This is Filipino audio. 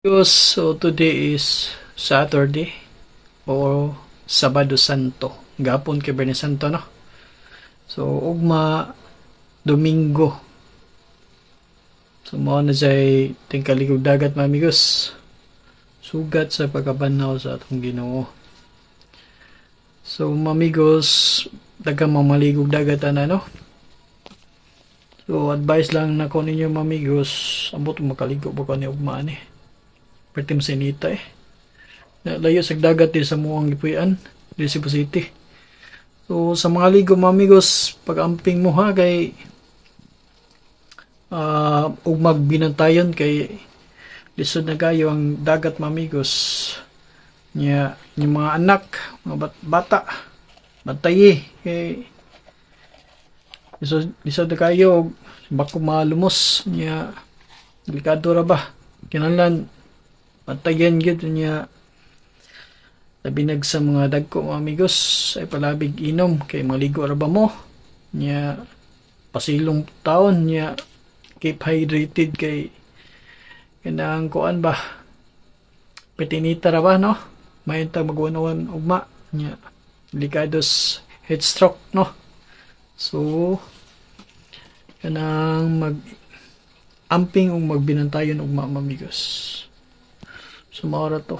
So today is Saturday o Sabado Santo. Gapon kay Bernie Santo no. So ugma Domingo. So mao na say tingkaligog dagat mga amigos. Sugat sa pagkabanaw sa atong Ginoo. So mga amigos, daghang mamaligog dagat ana no. So advice lang na ko ninyo mga amigos, ambot makaligo pa ko ni ugma ni. Pertim sinita eh. Layo sa dagat din sa muang lipuyan, di Cebu City. So sa mga ligo mga amigos, pag-amping mo ha kay ug magbinantayon kay lisod na kayo ang dagat mga amigos. Nya yung mga anak, mga bata, batayi kay lisod na kayo bako malumos nya delikado ra ba kinahanglan patayan gyud niya labinag sa mga dagko mga amigos ay palabig inom kay maligo ra ba mo niya pasilong taon niya keep hydrated kay kanang kuan ba petinita ra ba no mayintang magwanawan ugma niya delikados head stroke no so kanang mag amping ug magbinantayon ugma mga amigos. So maura to.